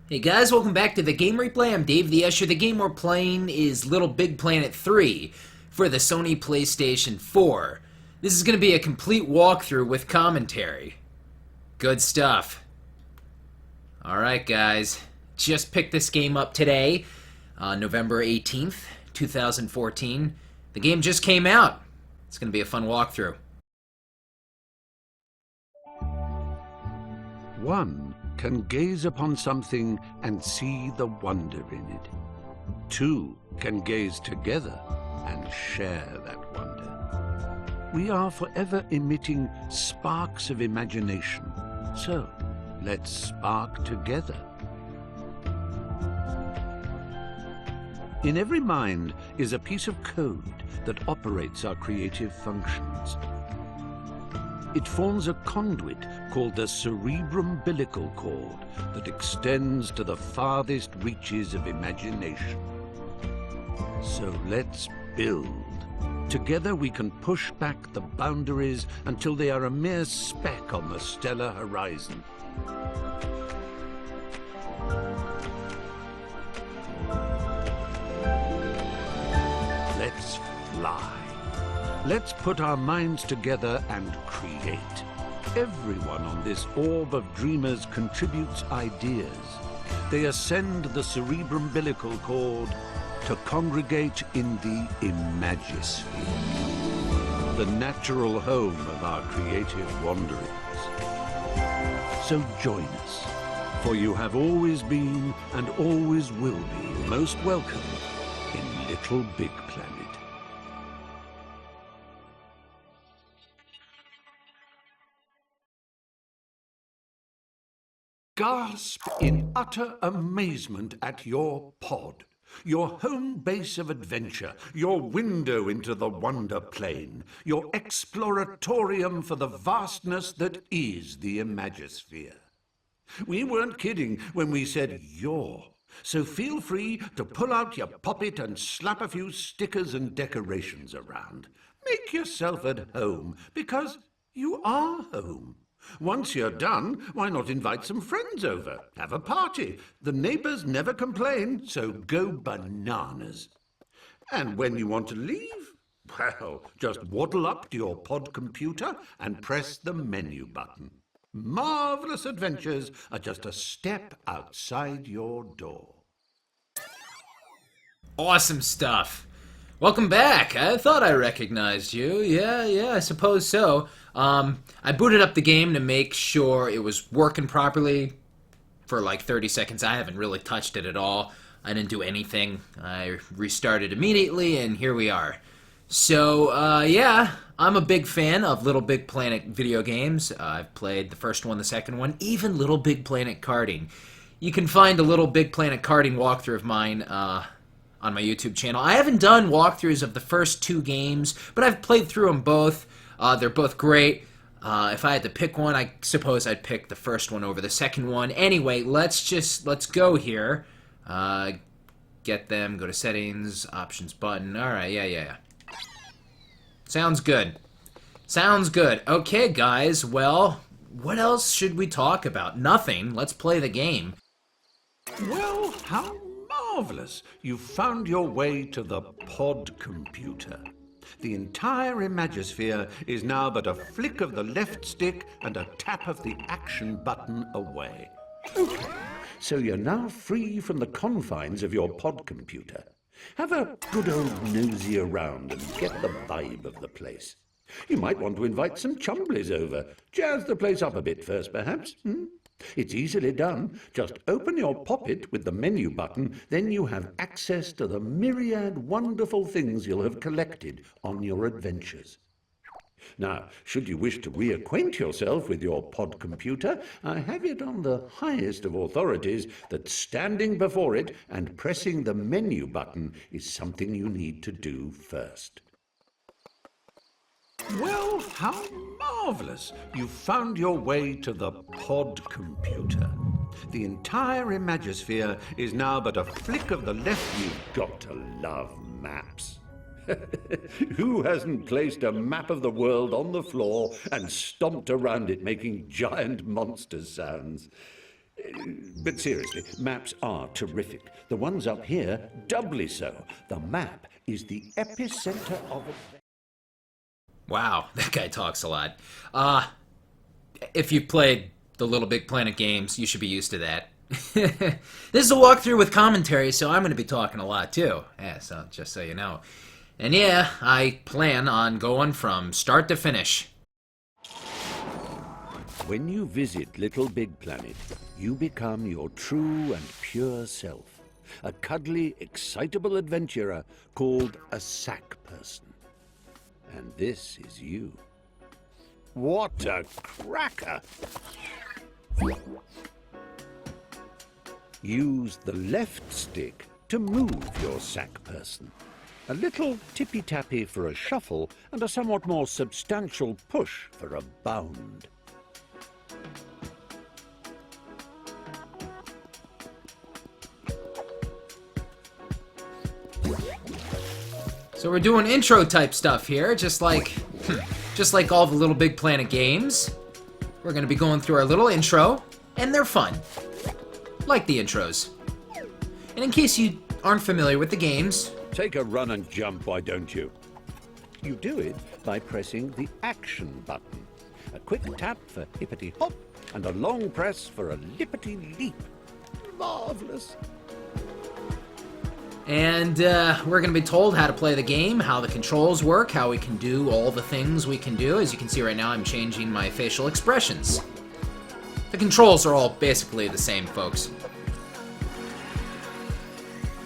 Hey guys, welcome back to the Game Replay. I'm Dave the Usher. The game we're playing is LittleBigPlanet 3 for the Sony PlayStation 4. This is going to be a complete walkthrough with commentary. Good stuff. Alright guys, just picked this game up today, November 18th, 2014. The game just came out. It's going to be a fun walkthrough. One can gaze upon something and see the wonder in it. Two can gaze together and share that wonder. We are forever emitting sparks of imagination, so let's spark together. In every mind is a piece of code that operates our creative functions. It forms a conduit called the cerebrum-umbilical cord that extends to the farthest reaches of imagination. So let's build. Together we can push back the boundaries until they are a mere speck on the stellar horizon. Let's fly. Let's put our minds together and create. Everyone on this orb of dreamers contributes ideas. They ascend the cerebrum-umbilical cord to congregate in the Imagisphere, the natural home of our creative wanderings. So join us, for you have always been and always will be most welcome in LittleBigPlanet. Gasp in utter amazement at your pod, your home base of adventure, your window into the wonder plane, your exploratorium for the vastness that is the Imagisphere. We weren't kidding when we said your, so feel free to pull out your poppet and slap a few stickers and decorations around. Make yourself at home, because you are home. Once you're done, why not invite some friends over? Have a party. The neighbors never complain, so go bananas. And when you want to leave, well, just waddle up to your pod computer and press the menu button. Marvelous adventures are just a step outside your door. Awesome stuff. Welcome back. I thought I recognized you. Yeah, I suppose so. I booted up the game to make sure it was working properly for like 30 seconds. I haven't really touched it at all. I didn't do anything. I restarted immediately, and here we are. So, yeah, I'm a big fan of LittleBigPlanet video games. I've played the first one, the second one, even LittleBigPlanet karting. You can find a LittleBigPlanet karting walkthrough of mine, on my YouTube channel. I haven't done walkthroughs of the first two games, but I've played through them both. They're both great. If I had to pick one, I suppose I'd pick the first one over the second one. Anyway, let's go here. Get them, go to settings, options button. Alright, yeah. Sounds good. Sounds good. Okay, guys, well, what else should we talk about? Nothing. Let's play the game. Well, how marvelous! You've found your way to the pod computer. The entire Imagisphere is now but a flick of the left stick and a tap of the action button away. So you're now free from the confines of your pod computer. Have a good old nosy around and get the vibe of the place. You might want to invite some chumblies over. Jazz the place up a bit first, perhaps. It's easily done. Just open your poppet with the menu button, then you have access to the myriad wonderful things you'll have collected on your adventures. Now, should you wish to reacquaint yourself with your pod computer, I have it on the highest of authorities that standing before it and pressing the menu button is something you need to do first. Well, how marvelous! You've found your way to the pod computer. The entire Imagisphere is now but a flick of the left. You've got to love maps. Who hasn't placed a map of the world on the floor and stomped around it making giant monster sounds? But seriously, maps are terrific. The ones up here, doubly so. The map is the epicenter of adventure. Wow, that guy talks a lot. If you've played the Little Big Planet games, you should be used to that. This is a walkthrough with commentary, so I'm going to be talking a lot too. Yeah, so just so you know. And yeah, I plan on going from start to finish. When you visit LittleBigPlanet, you become your true and pure self. A cuddly, excitable adventurer called a sack person. And this is you. What a cracker! Use the left stick to move your sack person. A little tippy-tappy for a shuffle and a somewhat more substantial push for a bound. So we're doing intro type stuff here, just like all the Little Big Planet games. We're gonna be going through our little intro, and they're fun. Like the intros. And in case you aren't familiar with the games, take a run and jump, why don't you? You do it by pressing the action button. A quick tap for hippity hop, and a long press for a lippity leap. Marvelous. And we're going to be told how to play the game, how the controls work, how we can do all the things we can do. As you can see right now, I'm changing my facial expressions. The controls are all basically the same, folks.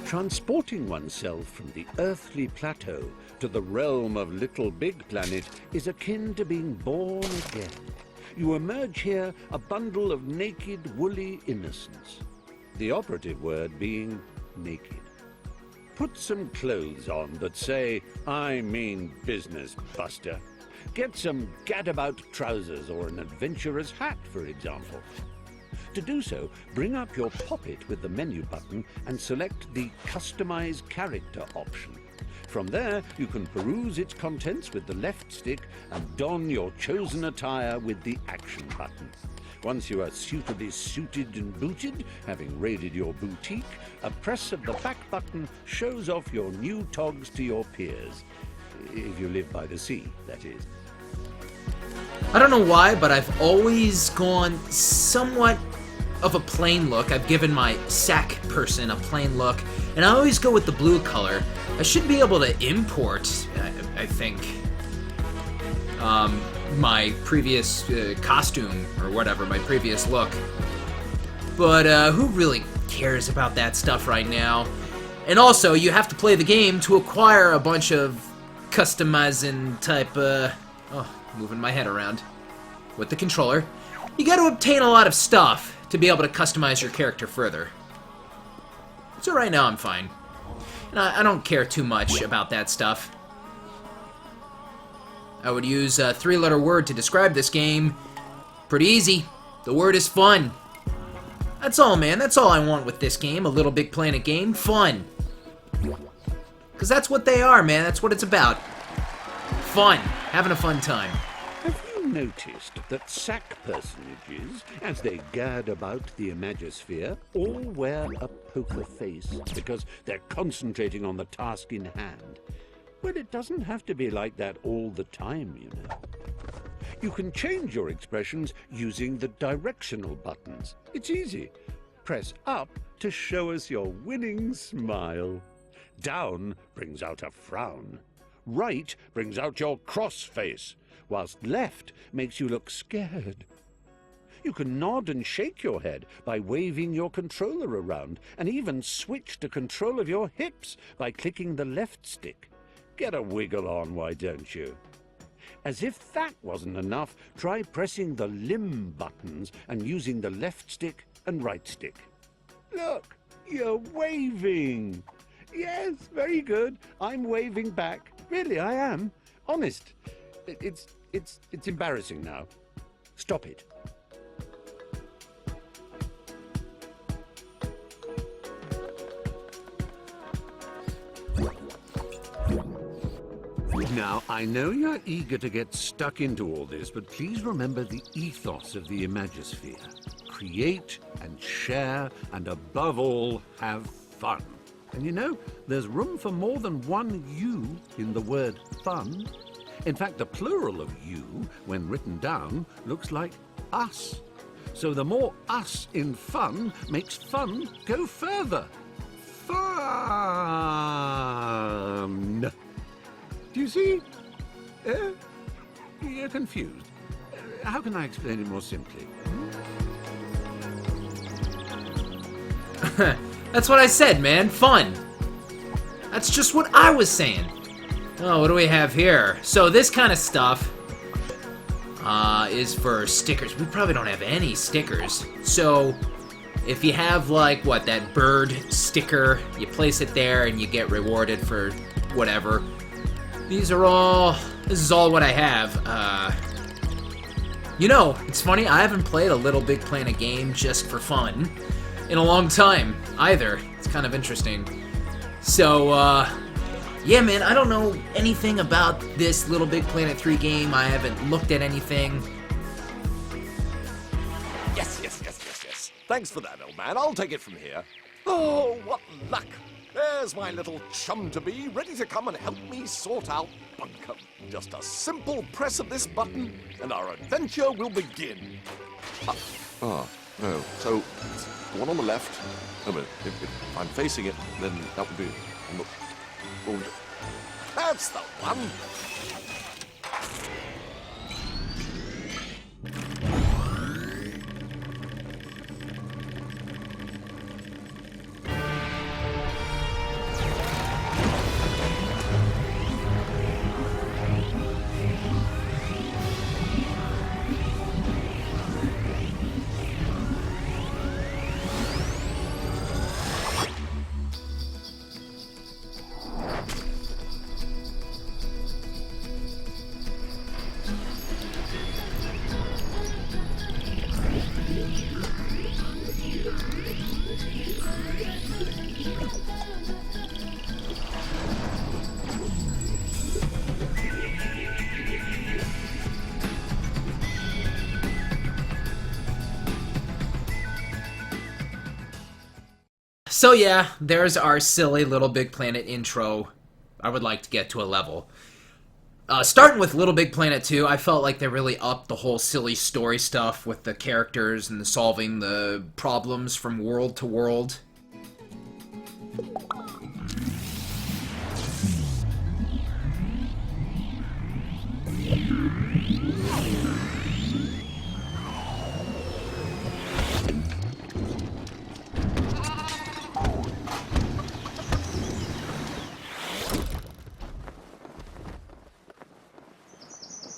Transporting oneself from the earthly plateau to the realm of LittleBigPlanet is akin to being born again. You emerge here a bundle of naked, woolly innocence. The operative word being naked. Put some clothes on that say, "I mean business, Buster." Get some gadabout trousers or an adventurer's hat, for example. To do so, bring up your poppet with the menu button and select the Customize Character option. From there, you can peruse its contents with the left stick and don your chosen attire with the action button. Once you are suitably suited and booted, having raided your boutique, a press of the back button shows off your new togs to your peers. If you live by the sea, that is. I don't know why, but I've always gone somewhat of a plain look. I've given my sack person a plain look, and I always go with the blue color. I should be able to import, I think, my previous costume or whatever, my previous look. But who really cares about that stuff right now? And also, you have to play the game to acquire a bunch of customizing type, moving my head around with the controller. You got to obtain a lot of stuff to be able to customize your character further. So right now I'm fine. And I don't care too much about that stuff. I would use a three-letter word to describe this game. Pretty easy. The word is fun. That's all, man. That's all I want with this game. A Little Big Planet game. Fun. Because that's what they are, man. That's what it's about. Fun. Having a fun time. Have you noticed that sack personages, as they gad about the Imagisphere, all wear a poker face because they're concentrating on the task in hand? Well, it doesn't have to be like that all the time, you know. You can change your expressions using the directional buttons. It's easy. Press up to show us your winning smile. Down brings out a frown. Right brings out your cross face, whilst left makes you look scared. You can nod and shake your head by waving your controller around, and even switch to control of your hips by clicking the left stick. Get a wiggle on, why don't you? As if that wasn't enough, try pressing the limb buttons and using the left stick and right stick. Look, you're waving. Yes, very good. I'm waving back. Really, I am. Honest. It's embarrassing now. Stop it. Now, I know you're eager to get stuck into all this, but please remember the ethos of the Imagisphere. Create and share, and above all, have fun. And you know, there's room for more than one you in the word fun. In fact, the plural of you, when written down, looks like us. So the more us in fun makes fun go further. Fun. Do you see? You're confused. How can I explain it more simply? That's what I said, man. Fun. That's just what I was saying. Oh, what do we have here? So this kind of stuff is for stickers. We probably don't have any stickers. So if you have, like, what, that bird sticker, you place it there and you get rewarded for whatever. This is all what I have. You know, it's funny, I haven't played a LittleBigPlanet game just for fun in a long time either. It's kind of interesting. So, yeah, man, I don't know anything about this LittleBigPlanet 3 game. I haven't looked at anything. Yes. Thanks for that, old man. I'll take it from here. Oh, what luck. There's my little chum-to-be, ready to come and help me sort out Bunkum. Just a simple press of this button, and our adventure will begin. So the one on the left. Oh, but if I'm facing it, then that would be on the. That's the one. So yeah, there's our silly LittleBigPlanet intro. I would like to get to a level. Starting with LittleBigPlanet 2, I felt like they really upped the whole silly story stuff with the characters and solving the problems from world to world.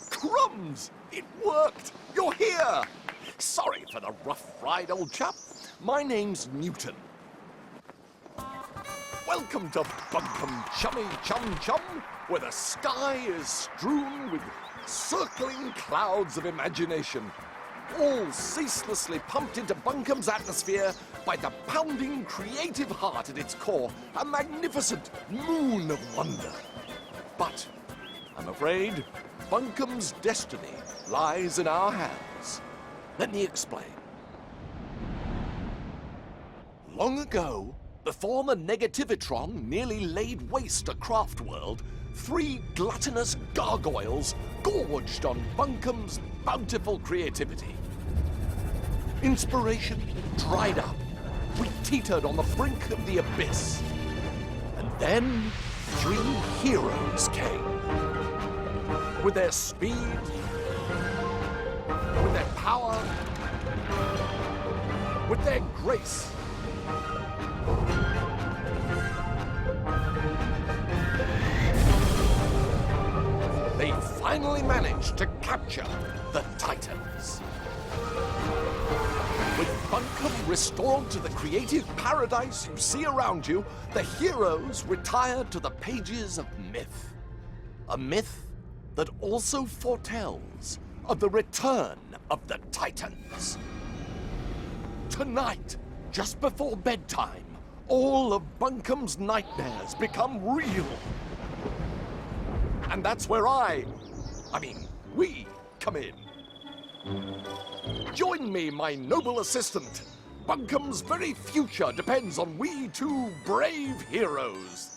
Crumbs! It worked! You're here! Sorry for the rough ride, old chap. My name's Newton. Welcome to Bunkum Chummy Chum Chum, where the sky is strewn with circling clouds of imagination, all ceaselessly pumped into Bunkum's atmosphere by the pounding creative heart at its core, a magnificent moon of wonder. But I'm afraid Bunkum's destiny lies in our hands. Let me explain. Long ago, before the Negativitron nearly laid waste a craft world, 3 gluttonous gargoyles gorged on Bunkum's bountiful creativity. Inspiration dried up. We teetered on the brink of the abyss. And then 3 heroes came. With their speed, with their power, with their grace. They finally managed to capture the Titans. With Bunkum restored to the creative paradise you see around you, the heroes retired to the pages of myth. A myth that also foretells of the return of the Titans. Tonight, just before bedtime, all of Bunkum's nightmares become real. And that's where we come in. Join me, my noble assistant, Bunkum's very future depends on we two brave heroes.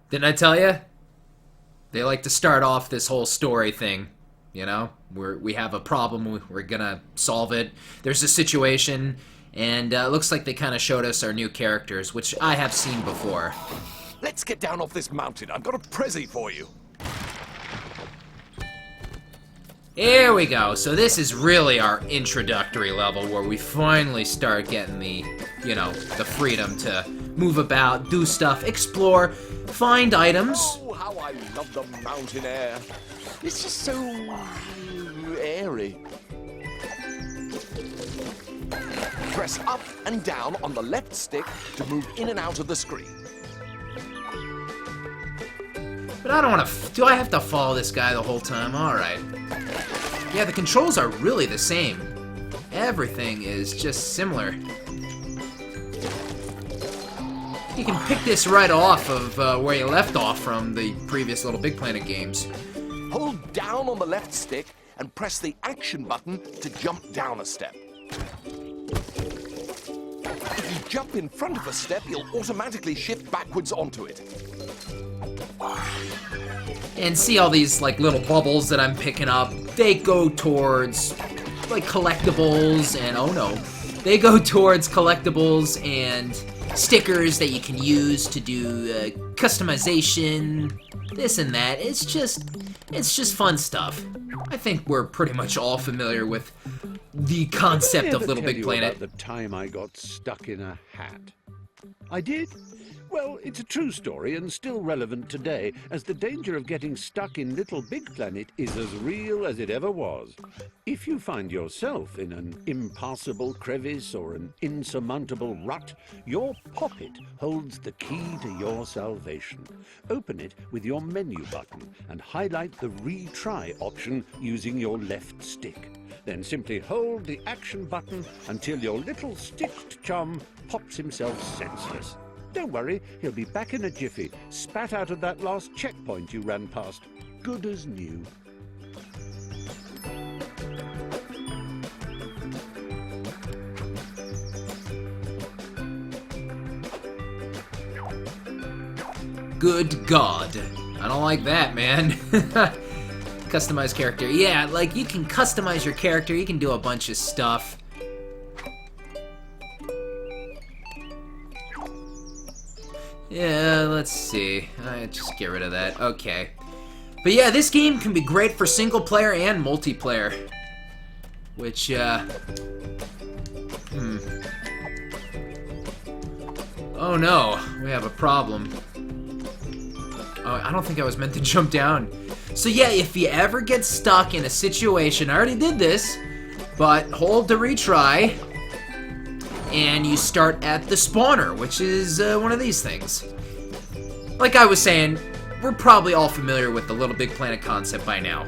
Didn't I tell you? They like to start off this whole story thing. You know, we have a problem, we're gonna solve it. There's a situation, and it looks like they kind of showed us our new characters, which I have seen before. Let's get down off this mountain. I've got a prezi for you. Here we go. So this is really our introductory level where we finally start getting the, you know, the freedom to move about, do stuff, explore, find items. Oh, how I love the mountain air. It's just so airy. Press up and down on the left stick to move in and out of the screen. But I don't want to... Do I have to follow this guy the whole time? Alright. Yeah, the controls are really the same. Everything is just similar. You can pick this right off of where you left off from the previous LittleBigPlanet games. Hold down on the left stick and press the action button to jump down a step. If you jump in front of a step, you'll automatically shift backwards onto it. And see all these like little bubbles that I'm picking up? They go towards like collectibles and oh no. They go towards collectibles and stickers that you can use to do customization, this and that. It's just fun stuff. I think we're pretty much all familiar with the concept of LittleBigPlanet. The time I got stuck in a hat. I did? Well, it's a true story and still relevant today, as the danger of getting stuck in LittleBigPlanet is as real as it ever was. If you find yourself in an impassable crevice or an insurmountable rut, your poppet holds the key to your salvation. Open it with your menu button and highlight the retry option using your left stick. Then simply hold the action button until your little sticked chum pops himself senseless. Don't worry, he'll be back in a jiffy, spat out of that last checkpoint you ran past. Good as new. Good God. I don't like that, man. Customize character. Yeah, like you can customize your character, you can do a bunch of stuff. Yeah, let's see. Just get rid of that. Okay. But yeah, this game can be great for single player and multiplayer. Which, Oh no, we have a problem. Oh, I don't think I was meant to jump down. So yeah, if you ever get stuck in a situation, I already did this, but hold to retry. And you start at the spawner, which is one of these things. Like I was saying, we're probably all familiar with the LittleBigPlanet concept by now.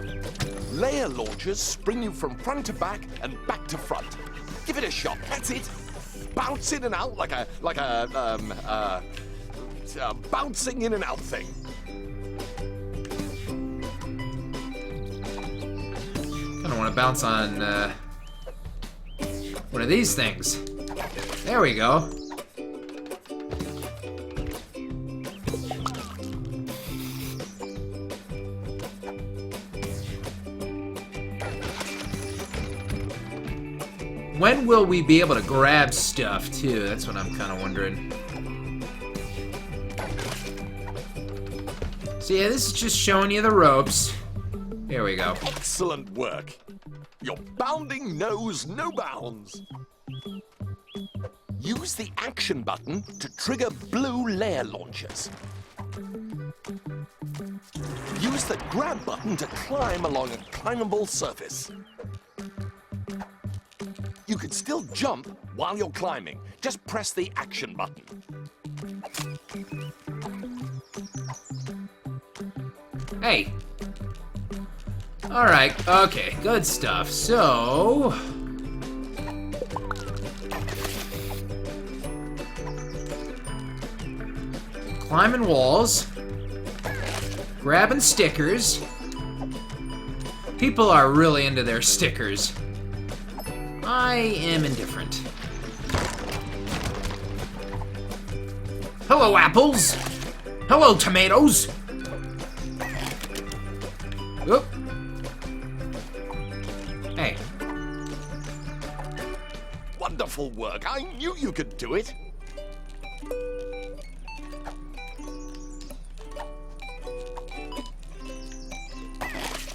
Layer launchers spring you from front to back and back to front. Give it a shot. That's it. Bounce in and out like a bouncing in and out thing. I don't want to bounce on one of these things. There we go. When will we be able to grab stuff, too? That's what I'm kind of wondering. So yeah, this is just showing you the ropes. Here we go. Excellent work. Your bounding knows no bounds. Use the action button to trigger blue layer launchers. Use the grab button to climb along a climbable surface. You can still jump while you're climbing. Just press the action button. Hey. Alright, okay, good stuff. So... climbing walls. Grabbing stickers. People are really into their stickers. I am indifferent. Hello, apples. Hello, tomatoes. Oop. Hey. Wonderful work. I knew you could do it.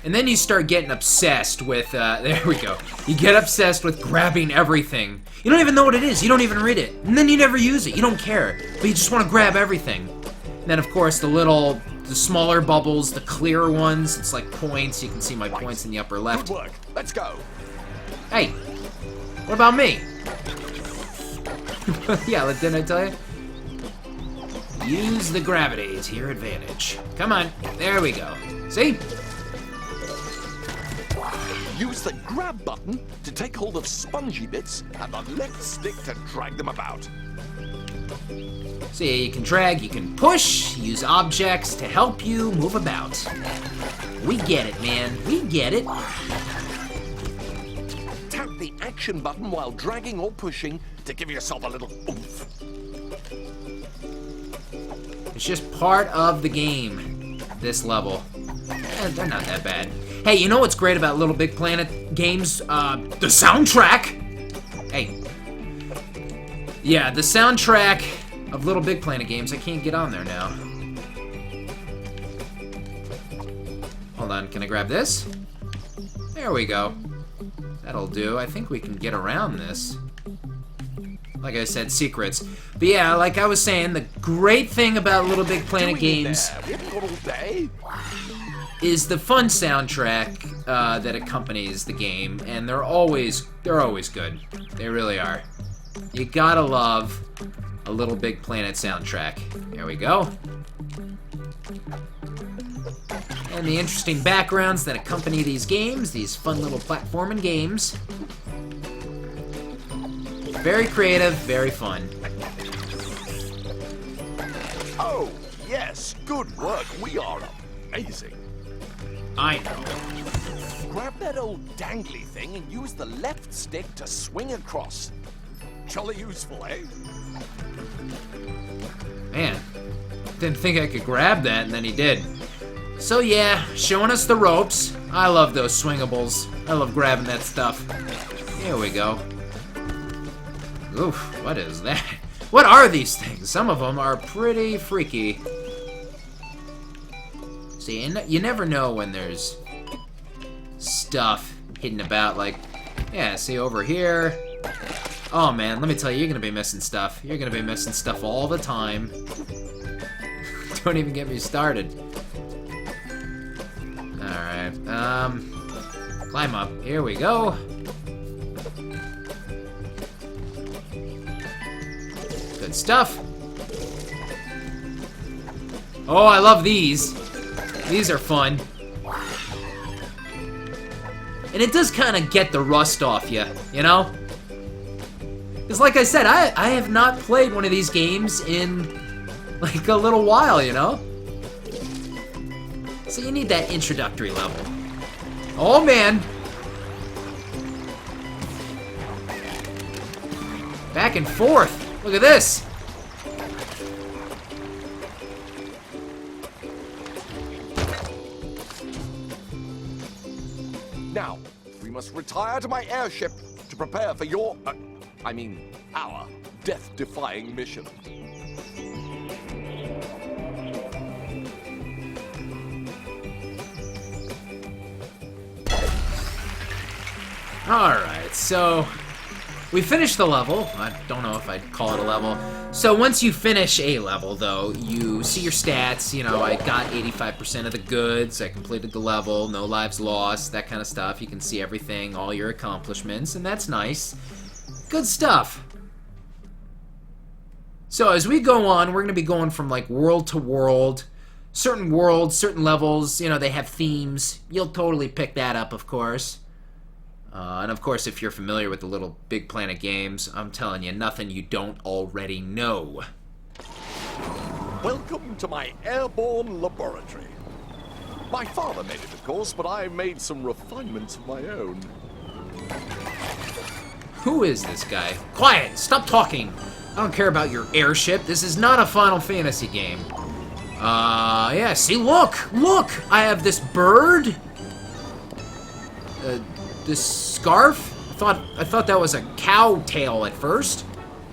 And then you start getting obsessed with, there we go. You get obsessed with grabbing everything. You don't even know what it is. You don't even read it. And then you never use it. You don't care. But you just want to grab everything. And then, of course, the smaller bubbles, the clearer ones, it's like points. You can see my points in the upper left. Good work. Let's go. Hey, what about me? Yeah, didn't I tell you? Use the gravity to your advantage. Come on. There we go. See? Use the grab button to take hold of spongy bits and the left stick to drag them about. See, you can drag, you can push, use objects to help you move about. We get it, man. We get it. Tap the action button while dragging or pushing to give yourself a little oomph. It's just part of the game, this level. They're not that bad. Hey, you know what's great about LittleBigPlanet games? The soundtrack! Hey. Yeah, the soundtrack of LittleBigPlanet games, I can't get on there now. Hold on, can I grab this? There we go. That'll do. I think we can get around this. Like I said, secrets. But yeah, like I was saying, the great thing about LittleBigPlanet games We haven't got all day. is the fun soundtrack that accompanies the game, and they're always good. They really are. You gotta love a LittleBigPlanet soundtrack. There we go. And the interesting backgrounds that accompany these games, these fun little platforming games. Very creative, very fun. Oh, yes, good work. We are amazing. I know. Grab that old dangly thing and use the left stick to swing across. Jolly useful, eh? Man, didn't think I could grab that, and then he did. So yeah, showing us the ropes. I love those swingables. I love grabbing that stuff. Here we go. Oof, what is that? What are these things? Some of them are pretty freaky. See, you never know when there's stuff hidden about, like, yeah, see over here. Oh man, let me tell you, you're gonna be missing stuff. You're gonna be missing stuff all the time. Don't even get me started. Alright, climb up. Here we go. Good stuff. Oh, I love these. These are fun. And it does kind of get the rust off you, you know? Because like I said, I have not played one of these games in like a little while, you know? So you need that introductory level. Oh man! Back and forth. Look at this. Now, we must retire to my airship to prepare for your, our death-defying mission. Alright, so we finished the level. I don't know if I'd call it a level. So once you finish a level, though, you see your stats. You know, I got 85% of the goods. I completed the level. No lives lost. That kind of stuff. You can see everything, all your accomplishments, and that's nice. Good stuff. So as we go on, we're going to be going from, like, world to world. Certain worlds, certain levels, you know, they have themes. You'll totally pick that up, of course. And of course, if you're familiar with the LittleBigPlanet games, I'm telling you, nothing you don't already know. Welcome to my airborne laboratory. My father made it, of course, but I made some refinements of my own. Who is this guy? Quiet! Stop talking! I don't care about your airship. This is not a Final Fantasy game. Yeah, see, look! Look! I have this bird. This scarf? I thought that was a cow tail at first.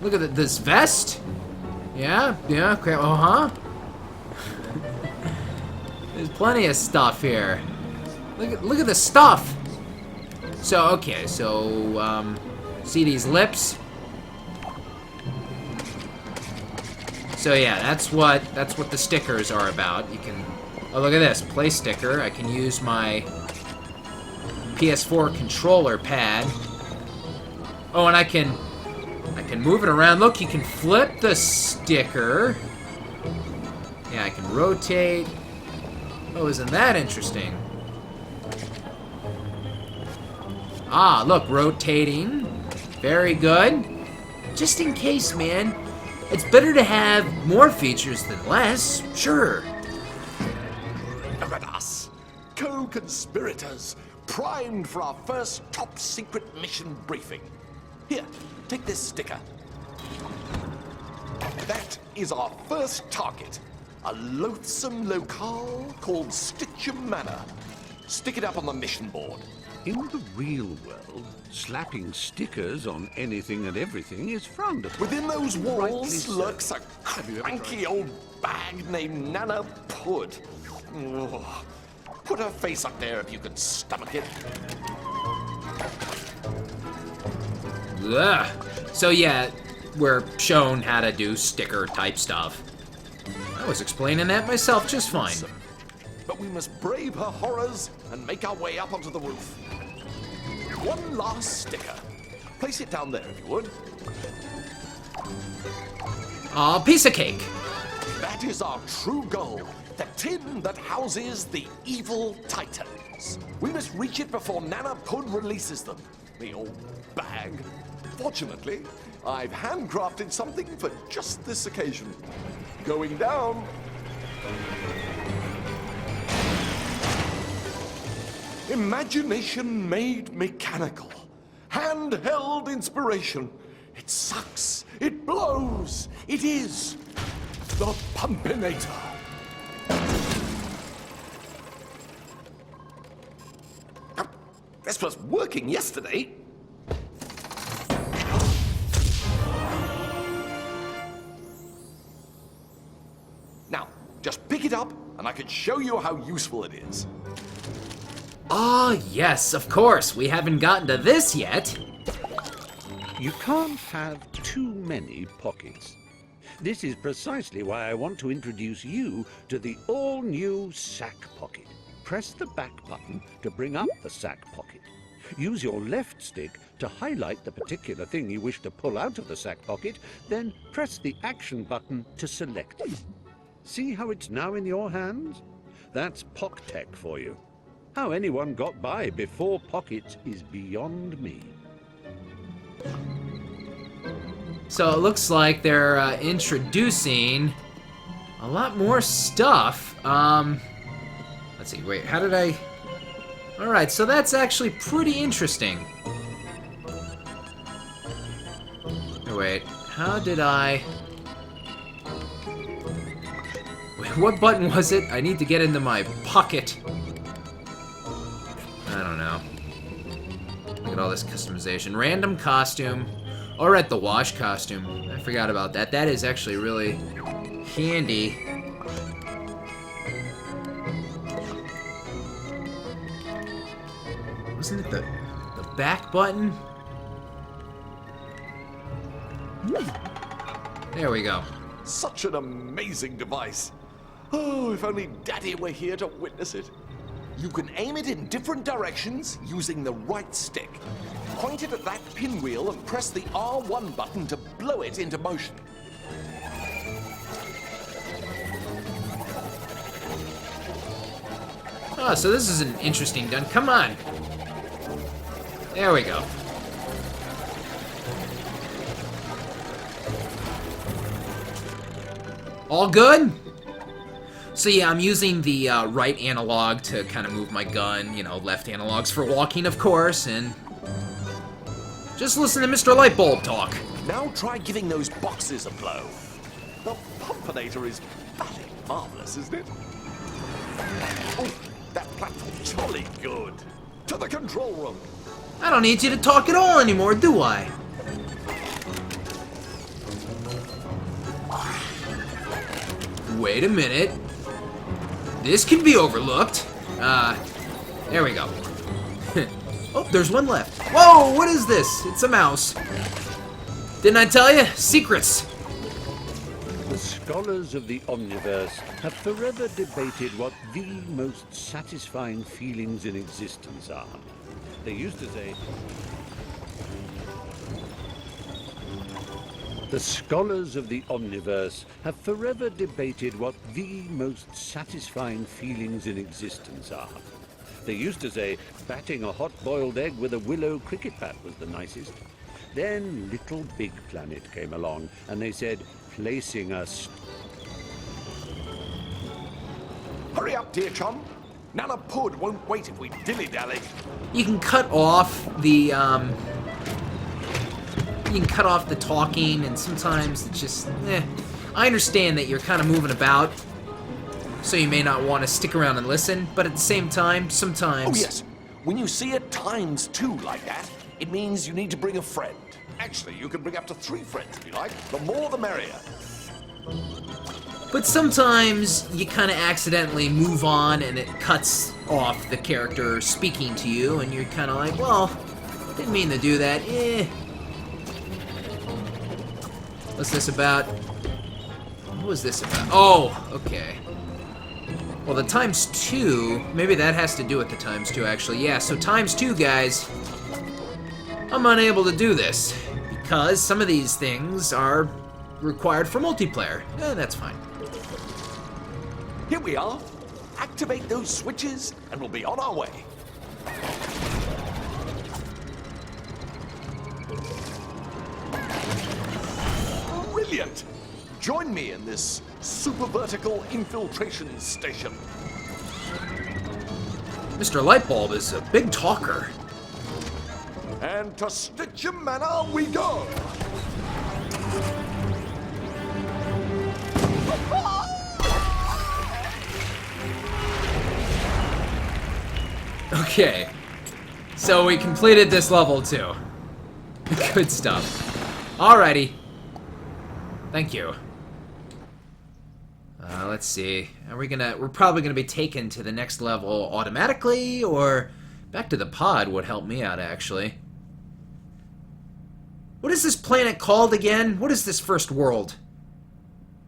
Look at this vest. Yeah, okay, uh-huh. There's plenty of stuff here. Look at the stuff. So, okay, so, see these lips? So yeah, that's what the stickers are about. You can, oh, look at this, play sticker. I can use my PS4 controller pad. Oh, and I can move it around. Look, you can flip the sticker. Yeah, I can rotate. Oh, isn't that interesting? Ah, look, rotating. Very good. Just in case, man. It's better to have more features than less, sure. Look at us, co-conspirators, primed for our first top-secret mission briefing. Here, take this sticker. That is our first target, a loathsome locale called Stitcher Manor. Stick it up on the mission board. In the real world, slapping stickers on anything and everything is frowned upon. Within those walls So. lurks a cranky old bag named Nana Pud. Oh, put her face up there if you can stomach it. Ugh. So yeah, we're shown how to do sticker type stuff. I was explaining that myself just fine. But we must brave her horrors and make our way up onto the roof. One last sticker. Place it down there if you would. Aw, piece of cake. That is our true goal. The tin that houses the evil titans. We must reach it before Nana Pud releases them. The old bag. Fortunately, I've handcrafted something for just this occasion. Going down. Imagination made mechanical. Handheld inspiration. It sucks. It blows. It is the Pumpinator. This was working yesterday. Now, just pick it up and I can show you how useful it is. Ah, yes, of course. We haven't gotten to this yet. You can't have too many pockets. This is precisely why I want to introduce you to the all-new sack pocket. Press the back button to bring up the sack pocket. Use your left stick to highlight the particular thing you wish to pull out of the sack pocket, then press the action button to select it. See how it's now in your hands? That's POC tech for you. How anyone got by before pockets is beyond me. So it looks like they're introducing a lot more stuff. Let's see, wait, how did I... Alright, so that's actually pretty interesting. Oh, wait, how did I... Wait, what button was it? I need to get into my pocket. I don't know. Look at all this customization. Random costume. Alright, the wash costume. I forgot about that. That is actually really handy. Wasn't it the back button? There we go. Such an amazing device. Oh, if only Daddy were here to witness it. You can aim it in different directions using the right stick. Point it at that pinwheel and press the R1 button to blow it into motion. Oh, so this is an interesting gun. Come on. There we go. All good? So yeah, I'm using the right analog to kind of move my gun, you know, left analogs for walking, of course, and just listen to Mr. Lightbulb talk. Now try giving those boxes a blow. The Pumpinator is bloody marvelous, isn't it? Oh, that platform's jolly good. To the control room. I don't need you to talk at all anymore, do I? Wait a minute. This can be overlooked. There we go. Oh, there's one left. Whoa, what is this? It's a mouse. Didn't I tell you? Secrets. The scholars of the Omniverse have forever debated what the most satisfying feelings in existence are. They used to say... The scholars of the Omniverse have forever debated what the most satisfying feelings in existence are. They used to say batting a hot-boiled egg with a willow cricket bat was the nicest. Then LittleBigPlanet came along, and they said placing us... Hurry up, dear chum. Nana Pud won't wait if we dilly-dally. You can cut off the, you can cut off the talking, and sometimes it's just, I understand that you're kind of moving about, so you may not want to stick around and listen, but at the same time, sometimes... Oh, yes. When you see it ×2 like that, it means you need to bring a friend. Actually, you can bring up to 3 friends if you like. The more, the merrier. But sometimes you kind of accidentally move on and it cuts off the character speaking to you, and you're kind of like, well, didn't mean to do that. What's this about? What was this about? Oh, okay. Well, the ×2, maybe that has to do with the ×2, actually. Yeah, so ×2, guys, I'm unable to do this because some of these things are required for multiplayer. That's fine. Here we are. Activate those switches and we'll be on our way. Brilliant! Join me in this super vertical infiltration station. Mr. Lightbulb is a big talker. And to Stitchem Manor we go! Okay, so we completed this level too. Good stuff. Alrighty. Thank you. Let's see. We're probably gonna be taken to the next level automatically, or back to the pod would help me out actually. What is this planet called again? What is this first world?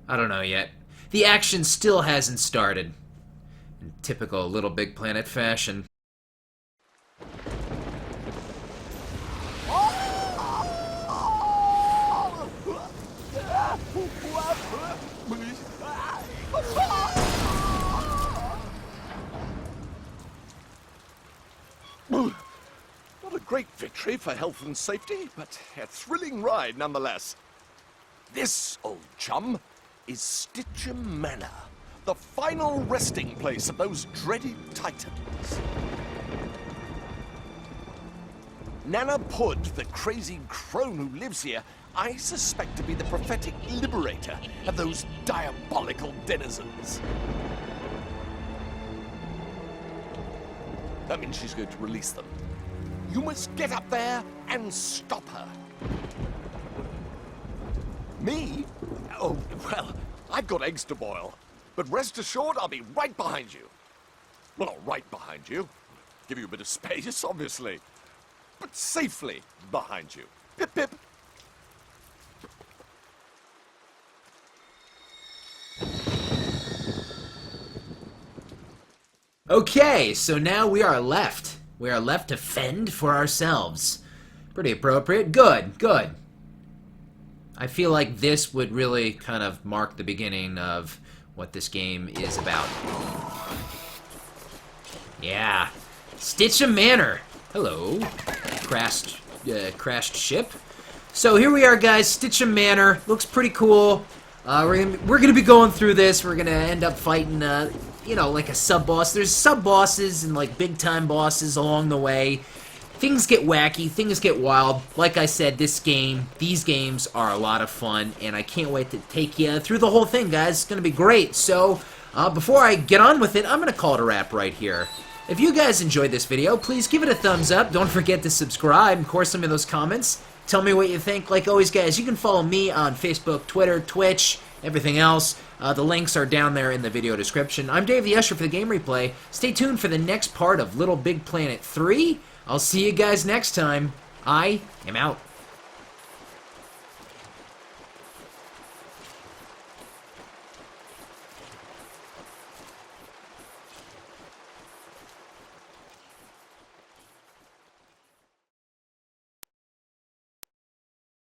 I don't know yet. The action still hasn't started. In typical LittleBigPlanet fashion. Not a great victory for health and safety, but a thrilling ride nonetheless. This, old chum, is Stitchem Manor, the final resting place of those dreaded titans. Nana Pud, the crazy crone who lives here, I suspect to be the prophetic liberator of those diabolical denizens. That means she's going to release them. You must get up there and stop her. Me? Oh, well, I've got eggs to boil. But rest assured, I'll be right behind you. Well, not right behind you. Give you a bit of space, obviously. But safely behind you. Pip, pip. Okay, so now we are left. We are left to fend for ourselves. Pretty appropriate. Good, good. I feel like this would really kind of mark the beginning of what this game is about. Yeah. Stitchem Manor. Hello. Crashed ship. So here we are, guys. Stitchem Manor. Looks pretty cool. We're gonna be going through this. We're gonna end up fighting, you know, like a sub-boss. There's sub-bosses and, like, big-time bosses along the way. Things get wacky, things get wild. Like I said, these games are a lot of fun, and I can't wait to take you through the whole thing, guys. It's gonna be great. So, before I get on with it, I'm gonna call it a wrap right here. If you guys enjoyed this video, please give it a thumbs up. Don't forget to subscribe. Of course, some of those comments. Tell me what you think. Like always, guys, you can follow me on Facebook, Twitter, Twitch, everything else. The links are down there in the video description. I'm Dave the Usher for the Game Replay. Stay tuned for the next part of LittleBigPlanet 3. I'll see you guys next time. I am out.